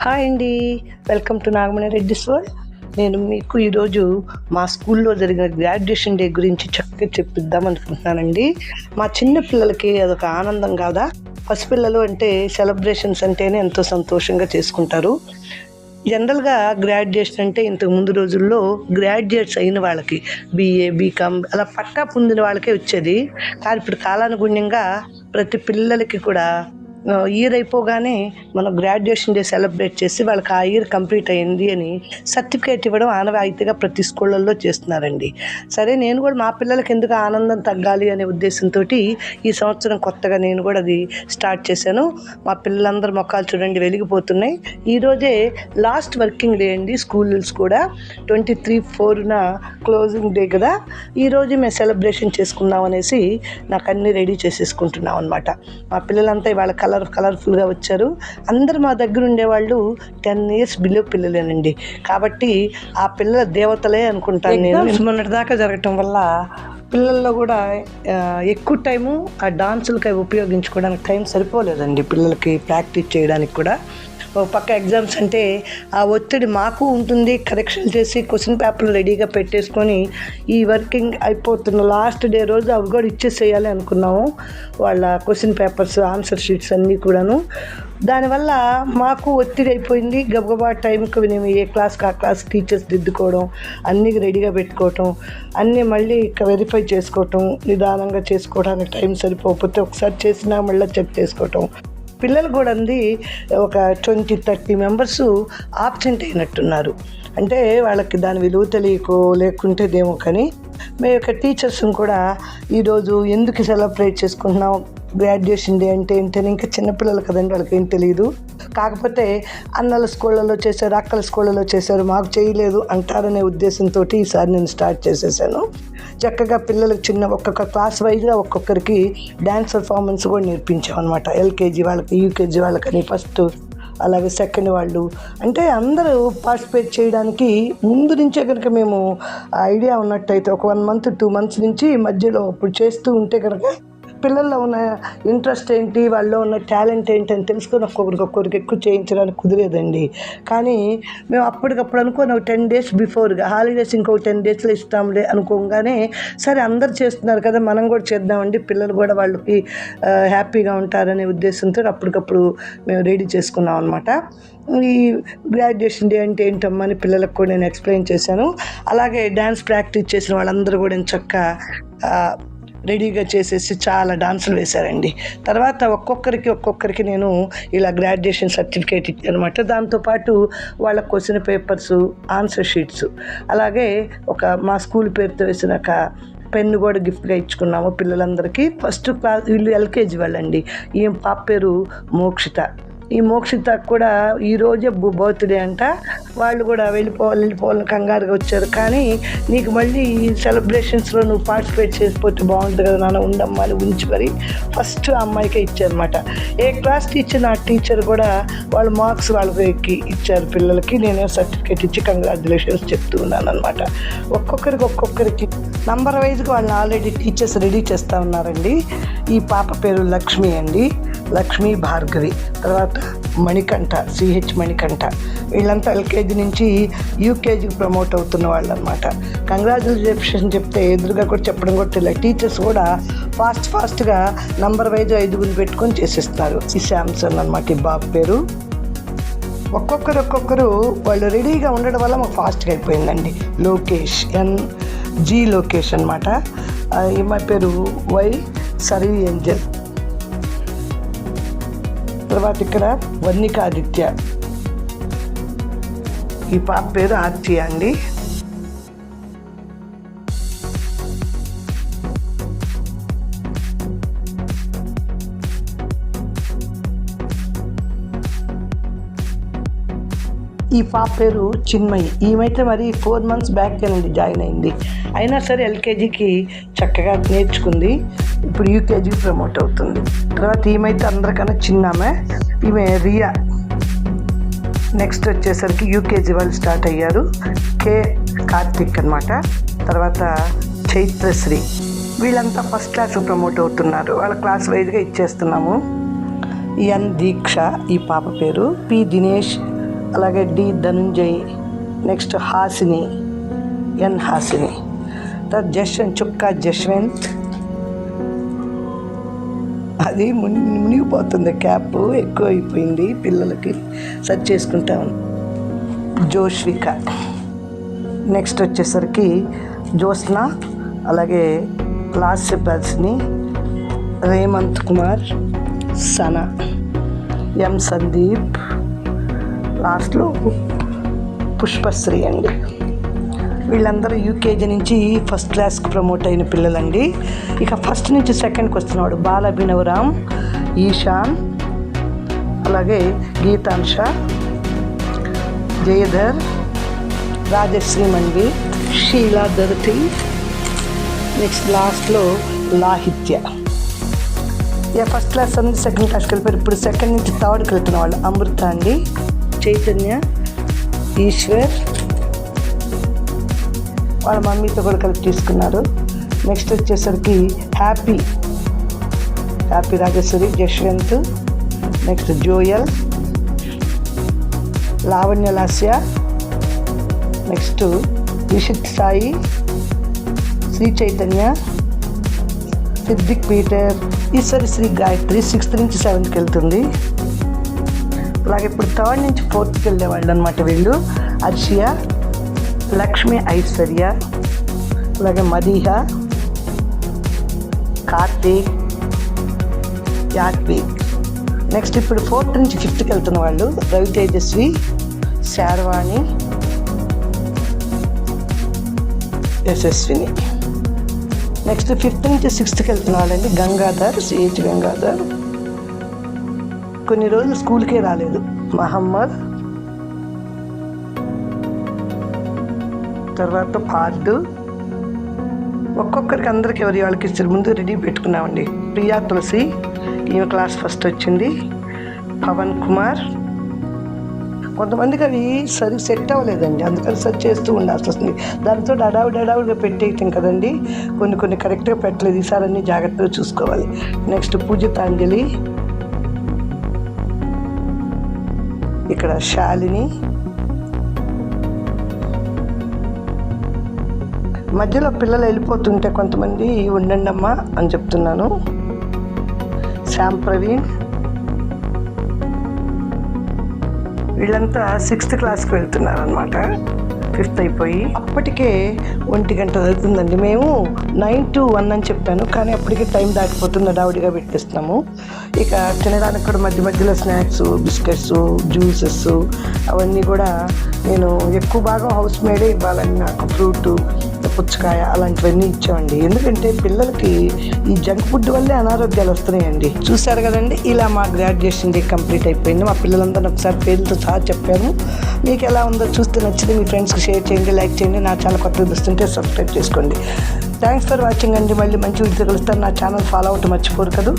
Hi అండి, welcome to Nagamani Reddy's world. నేను మీకు ఈరోజు మా స్కూల్లో జరిగిన గ్రాడ్యుయేషన్ డే గురించి చక్కగా చెప్పిద్దాం అనుకుంటున్నానండి. మా చిన్న పిల్లలకి అదొక ఆనందం కాదా. పసిపిల్లలు అంటే సెలబ్రేషన్స్ అంటేనే ఎంతో సంతోషంగా చేసుకుంటారు. జనరల్గా గ్రాడ్యుయేషన్ అంటే ఇంతకు ముందు రోజుల్లో గ్రాడ్యుయేట్స్ అయిన వాళ్ళకి బీఏ బీకామ్ అలా పట్టా పొందిన వాళ్ళకే వచ్చేది. కానీ ఇప్పుడు కాలానుగుణ్యంగా ప్రతి పిల్లలకి కూడా ఇయర్ అయిపోగానే మనం గ్రాడ్యుయేషన్ డే సెలబ్రేట్ చేసి వాళ్ళకి ఆ ఇయర్ కంప్లీట్ అయింది అని సర్టిఫికేట్ ఇవ్వడం ఆనవాయితీగా ప్రతి స్కూళ్ళల్లో చేస్తున్నారండి. సరే, నేను కూడా మా పిల్లలకి ఎందుకు ఆనందం తగ్గాలి అనే ఉద్దేశంతో ఈ సంవత్సరం కొత్తగా నేను కూడా అది స్టార్ట్ చేశాను. మా పిల్లలందరూ మొక్కలు చూడండి వెలిగిపోతున్నాయి. ఈరోజే లాస్ట్ వర్కింగ్ డే అండి. స్కూల్స్ కూడా 23/4న క్లోజింగ్ డే కదా. ఈరోజు మేము సెలబ్రేషన్ చేసుకుందాం అనేసి నాకు అన్నీ రెడీ చేసేసుకుంటున్నాం అనమాట. మా పిల్లలంతా ఇవాళ కలర్ఫుల్గా వచ్చారు. అందరు మా దగ్గర ఉండేవాళ్ళు 10 years బిలో పిల్లలేనండి. కాబట్టి ఆ పిల్లల దేవతలే అనుకుంటాను నేను. మొన్నటిదాకా జరగటం వల్ల పిల్లల్లో కూడా ఎక్కువ టైము ఆ డాన్సులకి ఉపయోగించుకోవడానికి టైం సరిపోలేదండి. పిల్లలకి ప్రాక్టీస్ చేయడానికి కూడా ఒక పక్క ఎగ్జామ్స్ అంటే ఆ ఒత్తిడి మాకు ఉంటుంది. కరెక్షన్ చేసి క్వశ్చన్ పేపర్లు రెడీగా పెట్టేసుకొని ఈ వర్కింగ్ అయిపోతున్న లాస్ట్ డే రోజు అవి కూడా ఇచ్చేసేయాలి అనుకున్నాము. వాళ్ళ క్వశ్చన్ పేపర్స్, ఆన్సర్ షీట్స్ అన్నీ కూడాను. దానివల్ల మాకు ఒత్తిడి అయిపోయింది. గబగబా టైంకి మేము ఏ క్లాస్కి ఆ క్లాస్ టీచర్స్ దిద్దుకోవడం, అన్నీ రెడీగా పెట్టుకోవటం, అన్నీ మళ్ళీ వెరిఫై చేసుకోవటం, నిదానంగా చేసుకోవడానికి టైం సరిపోకపోతే ఒకసారి చేసినా మళ్ళీ చెక్ చేసుకోవటం. పిల్లలు కూడా ఒక 20-30 మెంబర్స్ ఆబ్సెంట్ అయినట్టున్నారు. అంటే వాళ్ళకి దాని విలువ తెలియకో లేకుంటేదేమో కానీ మేము యొక్క టీచర్స్ని కూడా ఈరోజు ఎందుకు సెలబ్రేట్ చేసుకుంటున్నాం, గ్రాడ్యుయేషన్ డే అంటే ఏంటని, ఇంకా చిన్నపిల్లలు కదండి, వాళ్ళకి ఏం తెలియదు. కాకపోతే అన్నల స్కూళ్ళలో చేశారు, అక్కల స్కూళ్ళలో చేశారు, మాకు చేయలేదు అంటారనే ఉద్దేశంతో ఈసారి నేను స్టార్ట్ చేసేసాను. చక్కగా పిల్లలకు ఒక్కొక్క క్లాస్ వైజ్గా ఒక్కొక్కరికి డ్యాన్స్ పర్ఫార్మెన్స్ కూడా నేర్పించాం అనమాట. ఎల్కేజీ వాళ్ళకి, యూకేజీ వాళ్ళకని, ఫస్ట్ అలాగే సెకండ్ వాళ్ళు, అంటే అందరూ పార్టిసిపేట్ చేయడానికి ముందు నుంచే కనుక మేము ఐడియా ఉన్నట్టయితే ఒక 1 month 2 months నుంచి మధ్యలో ఇప్పుడు చేస్తూ ఉంటే కనుక పిల్లల్లో ఉన్న ఇంట్రెస్ట్ ఏంటి, వాళ్ళలో ఉన్న టాలెంట్ ఏంటి అని తెలుసుకొని ఒక్కొక్కరికి ఎక్కువ చేయించడానికి కుదిరేదండి. కానీ మేము అప్పటికప్పుడు అనుకోని ఒక 10 days బిఫోర్గా హాలిడేస్ ఇంకొక 10 daysలో ఇస్తాంలే అనుకోగానే సరే అందరు చేస్తున్నారు కదా మనం కూడా చేద్దామండి, పిల్లలు కూడా వాళ్ళకి హ్యాపీగా ఉంటారనే ఉద్దేశంతో అప్పటికప్పుడు మేము రెడీ చేసుకున్నాం అనమాట. ఈ గ్రాడ్యుయేషన్ డే అంటే ఏంటమ్మా అని పిల్లలకు కూడా నేను ఎక్స్ప్లెయిన్ చేశాను. అలాగే డ్యాన్స్ ప్రాక్టీస్ చేసిన వాళ్ళందరూ కూడా చక్కగా రెడీగా చేసేసి చాలా డాన్సులు వేశారండి. తర్వాత ఒక్కొక్కరికి నేను ఇలా గ్రాడ్యుయేషన్ సర్టిఫికేట్ ఇచ్చాను అనమాట. దాంతోపాటు వాళ్ళ క్వశ్చన్ పేపర్స్, ఆన్సర్ షీట్స్, అలాగే మా స్కూల్ పేరుతో వేసిన ఒక పెన్ను కూడా గిఫ్ట్గా ఇచ్చుకున్నాము పిల్లలందరికీ. ఫస్ట్ క్లాస్ వీళ్ళు ఎల్కేజీ వాళ్ళండి. ఈ పాప పేరు మోక్షిత. ఈ మోక్షిత కూడా ఈరోజే బర్త్డే అంట. వాళ్ళు కూడా వెళ్ళిపోవాలని కంగారుగా వచ్చారు. కానీ నీకు మళ్ళీ ఈ సెలబ్రేషన్స్లో నువ్వు పార్టిసిపేట్ చేసిపోతే బాగుంటుంది కదా నాన్న, ఉండమ్మా అని ఉంచి మరి ఫస్ట్ ఆ అమ్మాయికే ఇచ్చారనమాట. ఏ క్లాస్ టీచర్ ఆ టీచర్ కూడా వాళ్ళ మార్క్స్ వాళ్ళకి ఇచ్చారు పిల్లలకి. నేనే సర్టిఫికేట్ ఇచ్చి కంగ్రాచులేషన్స్ చెప్తూ ఉన్నాను అనమాట. ఒక్కొక్కరికి నంబర్ వైజ్గా వాళ్ళని ఆల్రెడీ టీచర్స్ రెడీ చేస్తూ ఉన్నారండి. ఈ పాప పేరు లక్ష్మి అండి, లక్ష్మీ భార్గవి. తర్వాత మణికంఠ, సిహెచ్ మణికంఠ. వీళ్ళంతా ఎల్కేజీ నుంచి యూకేజీకి ప్రమోట్ అవుతున్న వాళ్ళు అనమాట. కంగ్రాచులేషన్ చెప్తే ఎదురుగా కూడా చెప్పడం కూడా తెలియదు. టీచర్స్ కూడా ఫాస్ట్గా నంబర్ వైజ్ 5 పెట్టుకొని చేసేస్తున్నారు. ఈ శాంసన్ అనమాట ఈ బాబు పేరు. ఒక్కొక్కరు వాళ్ళు రెడీగా ఉండడం వల్ల మాకు ఫాస్ట్గా అయిపోయిందండి. లోకేష్, NG లోకేష్ అనమాట. ఈ మా పేరు వై సరీ ఏంజల్. తర్వాత ఇక్కడ వర్ణికాదిత్య. ఈ పాప పేరు ఆర్తి అండి. ఈ పాప పేరు చిన్మయి. ఈమెయితే మరి 4 months బ్యాక్కేనండి జాయిన్ అయింది. అయినా సరే ఎల్కేజీకి చక్కగా నేర్చుకుంది. ఇప్పుడు యూకేజీకి ప్రమోట్ అవుతుంది. తర్వాత ఈమెయితే అందరికన్నా చిన్నామే. ఈమె రియా. నెక్స్ట్ వచ్చేసరికి యూకేజీ వాళ్ళు స్టార్ట్ అయ్యారు. K కార్తిక్ అనమాట. తర్వాత చైత్రశ్రీ. వీళ్ళంతా ఫస్ట్ క్లాస్ ప్రమోట్ అవుతున్నారు. వాళ్ళ క్లాస్ వైజ్గా ఇచ్చేస్తున్నాము. N దీక్ష ఈ పాప పేరు. P దినేష్, అలాగే డి ధనుంజయ్, నెక్స్ట్ హాసిని, ఎన్ హాసిని, తర్వాత జశ్వంత్, చుక్కా జశ్వంత్, అది మునిగిపోతుంది, క్యాప్ ఎక్కువ అయిపోయింది పిల్లలకి, సెర్చ్ చేసుకుంటాం. జోష్విక, నెక్స్ట్ వచ్చేసరికి జ్యోత్స్న, అలాగే లాస్య పర్స్ని, రేమంత్ కుమార్, సనా, ఎం సందీప్, లాస్ట్లో పుష్పశ్రీ అండి. వీళ్ళందరూ యూకేజీ నుంచి ఫస్ట్ క్లాస్కి ప్రమోట్ అయిన పిల్లలండి. ఇక ఫస్ట్ నుంచి సెకండ్కి వస్తున్నాడు బాల అభినవరామ్, ఈశాన్, అలాగే గీతాంశ, జయధర్, రాజశ్రీ మండీ, షీలా దర్తి, నెక్స్ట్ లాస్ట్లో లాహిత్య. ఇక ఫస్ట్ క్లాస్ అనేది సెకండ్ క్లాస్కి వెళ్ళిపోయారు. ఇప్పుడు సెకండ్ నుంచి థర్డ్కి వెళ్తున్న వాళ్ళు అమృత అండి, చైతన్య, ఈశ్వర్, వాళ్ళ మమ్మీతో కూడా కలిపి తీసుకున్నారు. నెక్స్ట్ వచ్చేసరికి Happy Rajeshwari, Jashwanth, next Joel, Lavanya Lasya, next Vishith Sai, Sri Chaitanya, Siddiq Peter, Eshwari Sri Gayatri 6th నుంచి 7th వెళ్తుంది. అలాగే ఇప్పుడు 3rd నుంచి 4th వెళ్ళేవాళ్ళు అనమాట వీళ్ళు. అర్షియా, లక్ష్మి, ఐశ్వర్య, అలాగే మదీహ, కార్తీక్, యాత్విక్. నెక్స్ట్ ఇప్పుడు 4th నుంచి 5th వెళ్తున్న వాళ్ళు రవి తేజస్వి, శార్వాణి, యశస్విని. నెక్స్ట్ 5th నుంచి 6th వెళ్తున్న వాళ్ళండి గంగాధర్, సిహెచ్ గంగాధర్, కొన్ని రోజులు స్కూల్కే రాలేదు, మహమ్మద్, తర్వాత పార్డు. ఒక్కొక్కరికి అందరికి ఎవరి వాళ్ళకి ఇస్తారు, ముందు రెడీ పెట్టుకున్నామండి. ప్రియా తులసి, ఈమె క్లాస్ ఫస్ట్ వచ్చింది. పవన్ కుమార్, కొంతమందికి అవి సరి సెట్ అవ్వలేదండి, అందుకని సెర్చ్ చేస్తూ ఉండాల్సి వస్తుంది. దాంతో అడావుడిగా పెట్టేయటం కదండి, కొన్ని కరెక్ట్గా పెట్టలేదు. ఈసారి అన్నీ జాగ్రత్తగా చూసుకోవాలి. నెక్స్ట్ పూజితాంజలి, ఇక్కడ శాలిని, మధ్యలో పిల్లలు వెళ్ళిపోతుంటే కొంతమంది ఉండండి అమ్మా అని చెప్తున్నాను. శ్యామ్ ప్రవీణ్, వీళ్ళంతా 6th క్లాస్కి వెళ్తున్నారు అనమాట, 5th అయిపోయి. అప్పటికే 1 గంట అవుతుందండి. మేము 9 to 1 అని చెప్పాను, కానీ అప్పటికే టైం దాటిపోతుంది, డావుడిగా పెట్టేస్తున్నాము. ఇక తినడానికి కూడా మధ్యలో స్నాక్స్, బిస్కెట్స్, జ్యూసెస్ అవన్నీ కూడా నేను ఎక్కువ భాగం హౌస్ మేడే ఇవ్వాలని, నాకు ఫ్రూట్, పుచ్చకాయ అలాంటివన్నీ ఇచ్చామండి. ఎందుకంటే పిల్లలకి ఈ జంక్ ఫుడ్ వల్లే అనారోగ్యాలు వస్తున్నాయండి. చూశారు కదండి, ఇలా మా గ్రాడ్యుయేషన్ డే కంప్లీట్ అయిపోయింది. మా పిల్లలందరూ ఒకసారి పేర్లతో సహా చెప్పాను. మీకు ఎలా ఉందో చూస్తే నచ్చితే మీ ఫ్రెండ్స్కి షేర్ చేయండి, లైక్ చేయండి. నా ఛానల్ కొత్తగా చూస్తుంటే సబ్స్క్రైబ్ చేసుకోండి. థ్యాంక్స్ ఫర్ వాచింగ్ అండి. మళ్ళీ మంచి వీడియో కలుస్తాను. నా ఛానల్ ఫాలో అవటం మర్చిపోరు కదా.